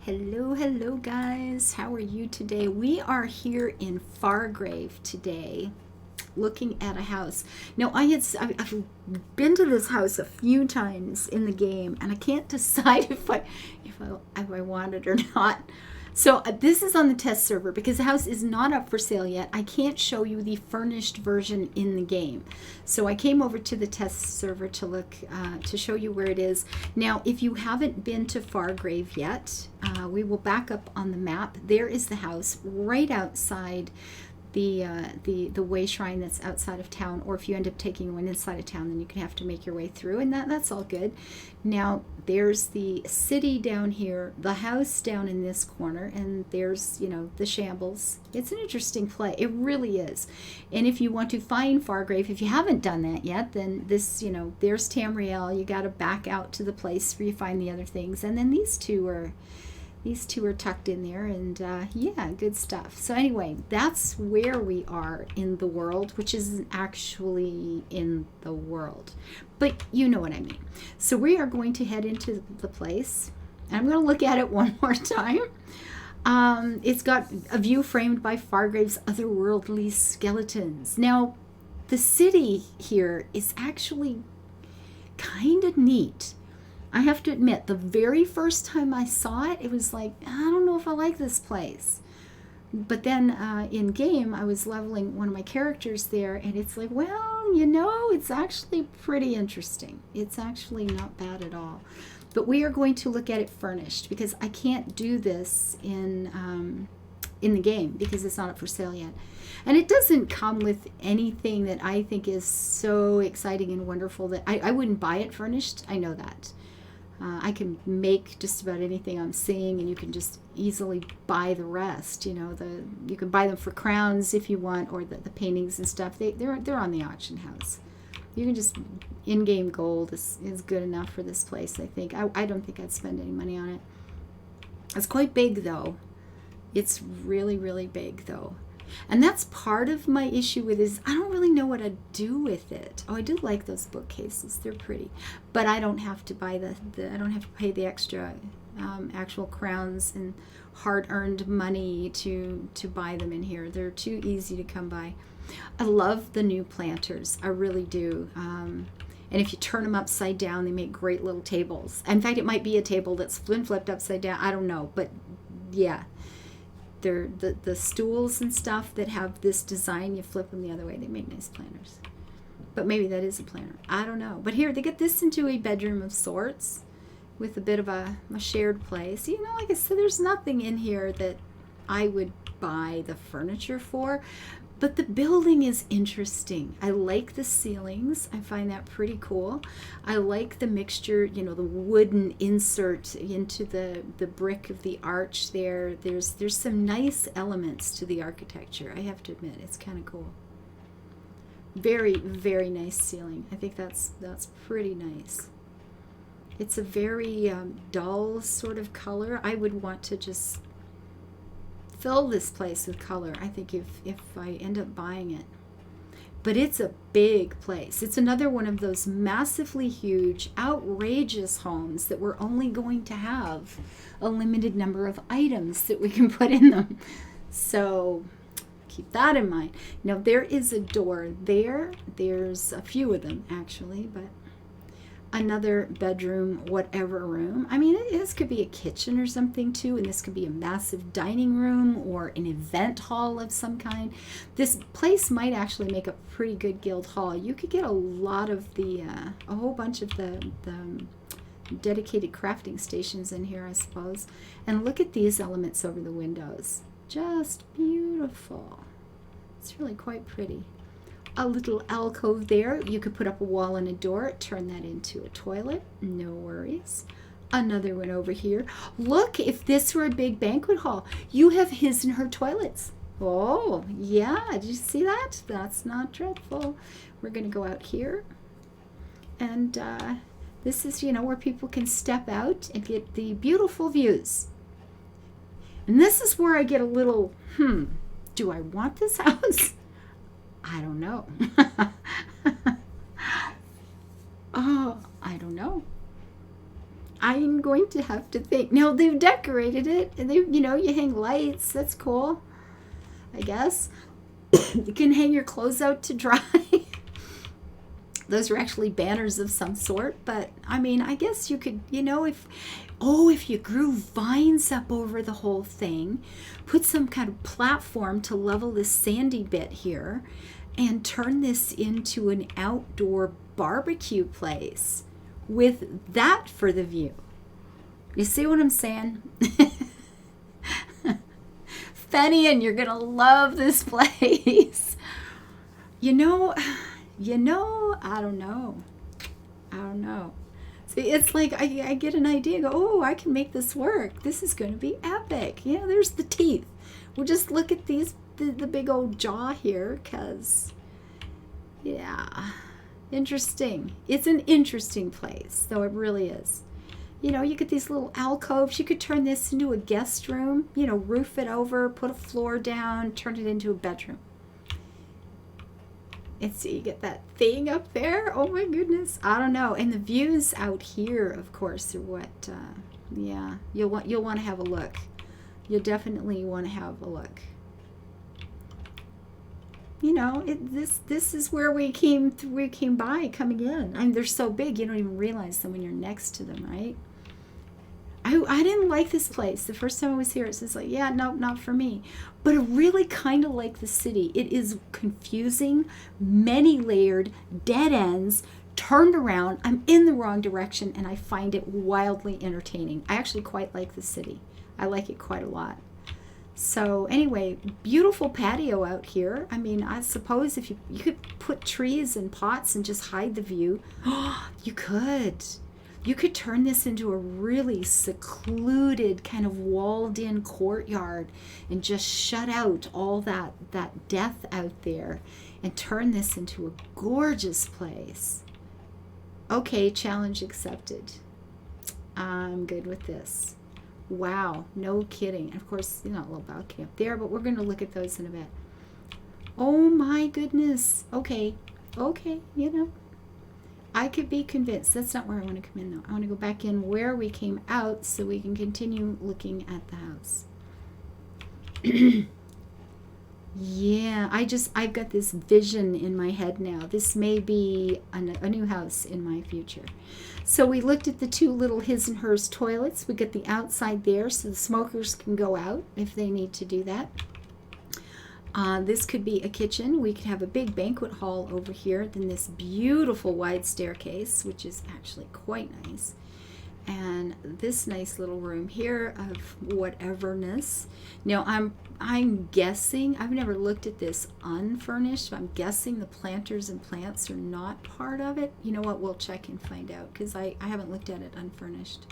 Hello guys. How are you today? We are here in Fargrave today, looking at a house. Now I've been to this house a few times in the game, and I can't decide if I want it or not. So this is on the test server because the house is not up for sale yet. I can't show you the furnished version in the game. So I came over to the test server to look, to show you where it is. Now, if you haven't been to Fargrave yet, we will back up on the map. There is the house right outside the way shrine that's outside of town, or if you end up taking one inside of town, then you can have to make your way through, and that's all good. Now there's the city down here, the house down in this corner, and there's the shambles. It's an interesting play, it really is. And if you want to find Fargrave, if you haven't done that yet, then this there's Tamriel. You got to back out to the place where you find the other things, and then these two are tucked in there, and yeah, good stuff. So anyway, that's where we are in the world, which isn't actually in the world, but you know what I mean. So we are going to head into the place, and I'm going to look at it one more time. It's got a view framed by Fargrave's otherworldly skeletons. Now, the city here is actually kind of neat. I have to admit, the very first time I saw it, it was like, I don't know if I like this place. But then in game, I was leveling one of my characters there, and it's like, well, it's actually pretty interesting. It's actually not bad at all. But we are going to look at it furnished, because I can't do this in the game because it's not up for sale yet. And it doesn't come with anything that I think is so exciting and wonderful that I wouldn't buy it furnished. I know that. I can make just about anything I'm seeing, and you can just easily buy the rest. You can buy them for crowns if you want, or the paintings and stuff. They're on the auction house. You can just in-game gold is good enough for this place. I think I don't think I'd spend any money on it. It's quite big though. It's really, really big though. And that's part of my issue with it, is I don't really know what to do with it. Oh, I do like those bookcases. They're pretty. But I don't have to buy I don't have to pay the extra actual crowns and hard-earned money to buy them in here. They're too easy to come by. I love the new planters. I really do. And if you turn them upside down, they make great little tables. In fact, it might be a table that's been flipped upside down. I don't know. But yeah. They're the stools and stuff that have this design, you flip them the other way, they make nice planners. But maybe that is a planner, I don't know. But here, they get this into a bedroom of sorts with a bit of a shared place. Like I said, there's nothing in here that I would buy the furniture for, but the building is interesting. I like the ceilings. I find that pretty cool. I like the mixture, the wooden insert into the brick of the arch there. There's some nice elements to the architecture. I have to admit, it's kind of cool. Very, very nice ceiling. I think that's pretty nice. It's a very dull sort of color. I would want to just fill this place with color, I think, if I end up buying it. But it's a big place. It's another one of those massively huge, outrageous homes that we're only going to have a limited number of items that we can put in them. So keep that in mind. Now, there is a door there. There's a few of them, actually, but another bedroom, whatever room. I mean, this could be a kitchen or something too, and this could be a massive dining room or an event hall of some kind. This place might actually make a pretty good guild hall. You could get a lot of a whole bunch of the dedicated crafting stations in here, I suppose. And look at these elements over the windows. Just beautiful. It's really quite pretty. A little alcove there. You could put up a wall and a door, turn that into a toilet. No worries. Another one over here. Look, if this were a big banquet hall, you have his and her toilets. Oh, yeah. Did you see that? That's not dreadful. We're going to go out here. And this is, where people can step out and get the beautiful views. And this is where I get a little, do I want this house? I don't know. Oh, I don't know. I'm going to have to think. Now, they've decorated it, and they, you know, you hang lights. That's cool, I guess. You can hang your clothes out to dry. Those are actually banners of some sort, but I mean, I guess you could, you know, if you grew vines up over the whole thing, put some kind of platform to level this sandy bit here, and turn this into an outdoor barbecue place with that for the view. You see what I'm saying? Fenian, you're gonna love this place. You know, I don't know. See, it's like I get an idea, go, oh, I can make this work. This is going to be epic. You know, there's the teeth. We'll just look at these, the big old jaw here, because, yeah, interesting. It's an interesting place, though it really is. You know, you get these little alcoves. You could turn this into a guest room, you know, roof it over, put a floor down, turn it into a bedroom. And so you get that thing up there. Oh my goodness. I don't know. And the views out here, of course, are what, yeah, you'll want to have a look. You'll definitely want to have a look. You know, this is where we came by coming in. I mean, they're so big, you don't even realize them when you're next to them, right? I didn't like this place. The first time I was here, it's just like, yeah, nope, not for me. But I really kind of like the city. It is confusing, many layered, dead ends, turned around. I'm in the wrong direction, and I find it wildly entertaining. I actually quite like the city. I like it quite a lot. So anyway, beautiful patio out here. I mean, I suppose if you could put trees and pots and just hide the view. You could. You could turn this into a really secluded kind of walled-in courtyard and just shut out all that death out there and turn this into a gorgeous place. Okay, challenge accepted. I'm good with this. Wow, no kidding. And of course, you know, a little balcony up there, but we're going to look at those in a bit. Oh my goodness. Okay, you know. I could be convinced. That's not where I want to come in, though. I want to go back in where we came out so we can continue looking at the house. Yeah, I've got this vision in my head now. This may be a new house in my future. So we looked at the two little his and hers toilets. We got the outside there so the smokers can go out if they need to do that. This could be a kitchen. We could have a big banquet hall over here. Then this beautiful wide staircase, which is actually quite nice. And this nice little room here of whateverness. Now I'm guessing, I've never looked at this unfurnished, but I'm guessing the planters and plants are not part of it. You know what? We'll check and find out because I haven't looked at it unfurnished.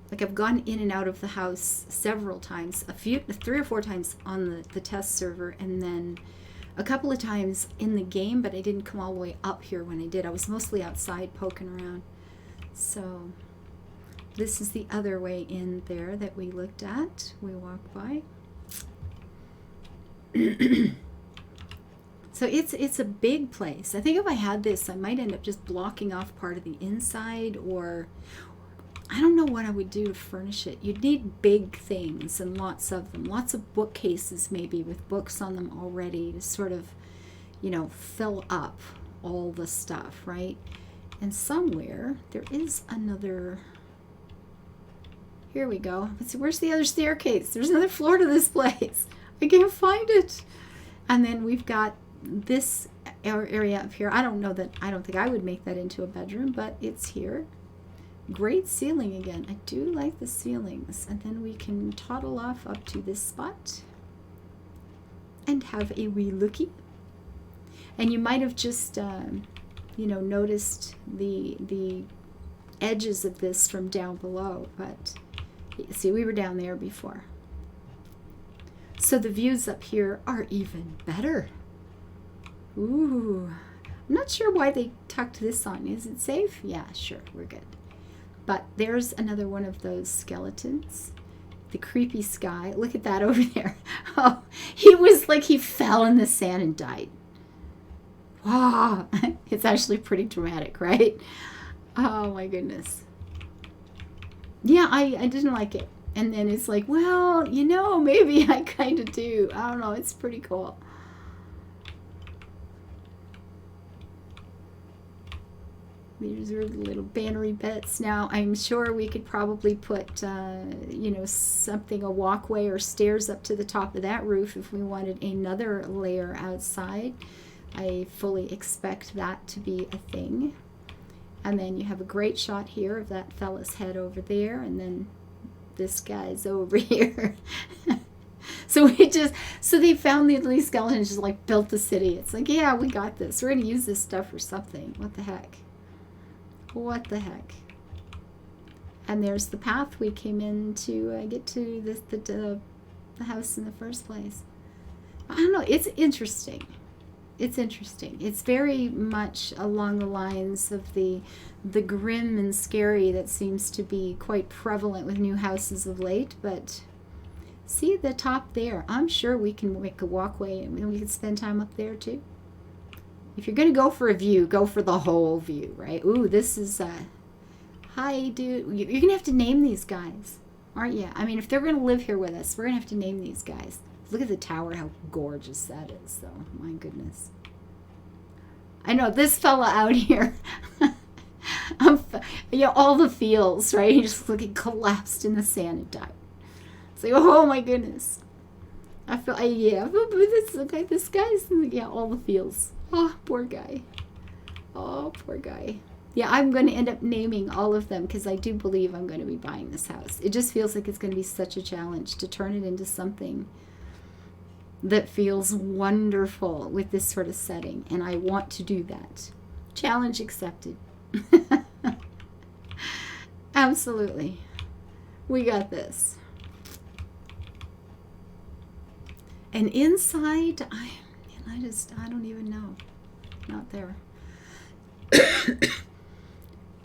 Like I've gone in and out of the house several times, 3 or 4 times on the test server, and then a couple of times in the game, but I didn't come all the way up here when I did. I was mostly outside poking around. So this is the other way in there that we looked at. We walked by. So it's a big place. I think if I had this, I might end up just blocking off part of the inside, or I don't know what I would do to furnish it. You'd need big things and lots of them. Lots of bookcases maybe with books on them already to sort of, you know, fill up all the stuff, right? And somewhere there is another, here we go. Let's see, where's the other staircase? There's another floor to this place. I can't find it. And then we've got this area up here. I don't think I would make that into a bedroom, but it's here. Great ceiling again. I do like the ceilings. And then we can toddle off up to this spot and have a wee looky. And you might have just, you know, noticed the edges of this from down below. But see, we were down there before. So the views up here are even better. Ooh. I'm not sure why they tucked this on. Is it safe? Yeah, sure. We're good. But there's another one of those skeletons. The creepy sky. Look at that over there. Oh, he was like he fell in the sand and died. Wow. It's actually pretty dramatic, right? Oh my goodness. Yeah, I didn't like it. And then it's like, well, you know, maybe I kind of do. I don't know. It's pretty cool. These are the little bannery bits. Now, I'm sure we could probably put, you know, something, a walkway or stairs up to the top of that roof if we wanted another layer outside. I fully expect that to be a thing. And then you have a great shot here of that fella's head over there, and then this guy's over here. So they found the skeletons, just like built the city. It's like, yeah, we got this. We're gonna use this stuff for something. What the heck? What the heck? And there's the path we came in to get to the house in the first place. I don't know. It's interesting. It's interesting. It's very much along the lines of the grim and scary that seems to be quite prevalent with new houses of late. But see the top there? I'm sure we can make a walkway and we can spend time up there too. If you're going to go for a view, go for the whole view, right? Ooh, this is, hi, dude. You're going to have to name these guys, aren't you? I mean, if they're going to live here with us, we're going to have to name these guys. Look at the tower, how gorgeous that is, though. My goodness. I know, this fella out here, you know, all the feels, right? He just looking collapsed in the sand and died. It's like, oh my goodness. I feel, yeah, this guy's, yeah, all the feels. Oh, poor guy. Oh, poor guy. Yeah, I'm going to end up naming all of them because I do believe I'm going to be buying this house. It just feels like it's going to be such a challenge to turn it into something that feels wonderful with this sort of setting. And I want to do that. Challenge accepted. Absolutely. We got this. And inside, I don't even know. Not there.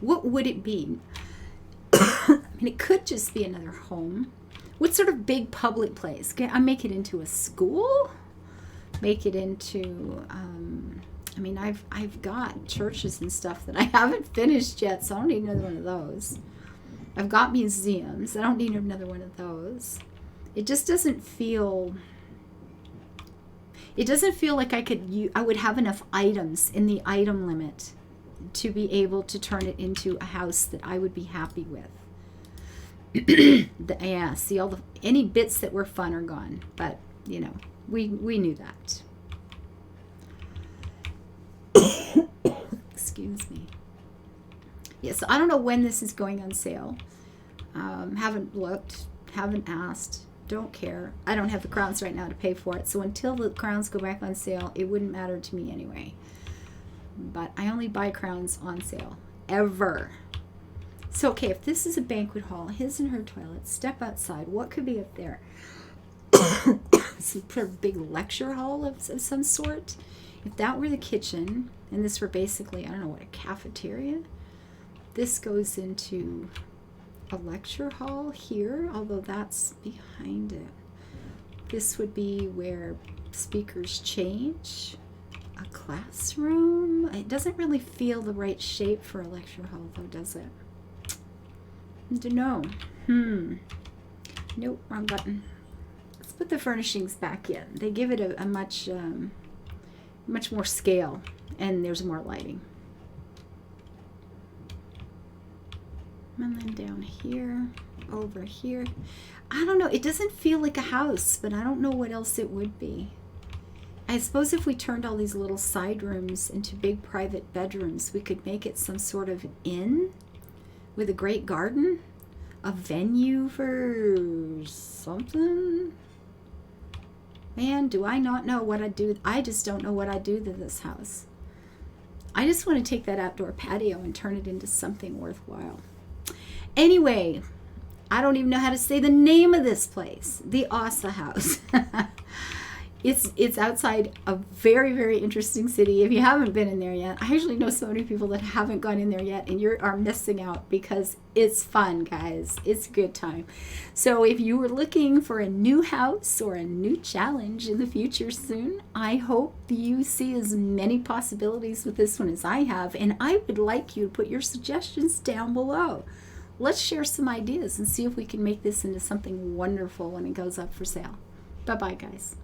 What would it be? I mean, it could just be another home. What sort of big public place? Can I make it into a school? Make it into, I mean, I've got churches and stuff that I haven't finished yet, so I don't need another one of those. I've got museums. I don't need another one of those. It just doesn't feel... It doesn't feel like I would have enough items in the item limit to be able to turn it into a house that I would be happy with. Yeah, see, any bits that were fun are gone, but you know, we knew that. Excuse me. Yeah, so I don't know when this is going on sale. Haven't looked, haven't asked. Don't care. I don't have the crowns right now to pay for it. So until the crowns go back on sale, it wouldn't matter to me anyway. But I only buy crowns on sale. Ever. So, okay, if this is a banquet hall, his and her toilet, step outside. What could be up there? Some big lecture hall of some sort. If that were the kitchen, and this were basically, I don't know what, a cafeteria? This goes into... a lecture hall here, although that's behind it. This would be where speakers change. A classroom. It doesn't really feel the right shape for a lecture hall, though, does it? I don't know. Nope, wrong button. Let's put the furnishings back in. They give it a much more scale, and there's more lighting. And then down here, over here. I don't know. It doesn't feel like a house, but I don't know what else it would be. I suppose if we turned all these little side rooms into big private bedrooms, we could make it some sort of inn with a great garden, a venue for something. Man, do I not know what I'd do. I just don't know what I'd do to this house. I just want to take that outdoor patio and turn it into something worthwhile. Anyway, I don't even know how to say the name of this place. The Ossa house. It's outside a very, very interesting city. If you haven't been in there yet, I actually know so many people that haven't gone in there yet, and you are missing out because it's fun, guys. It's a good time. So if you were looking for a new house or a new challenge in the future soon, I hope you see as many possibilities with this one as I have, and I would like you to put your suggestions down below. Let's share some ideas and see if we can make this into something wonderful when it goes up for sale. Bye-bye, guys.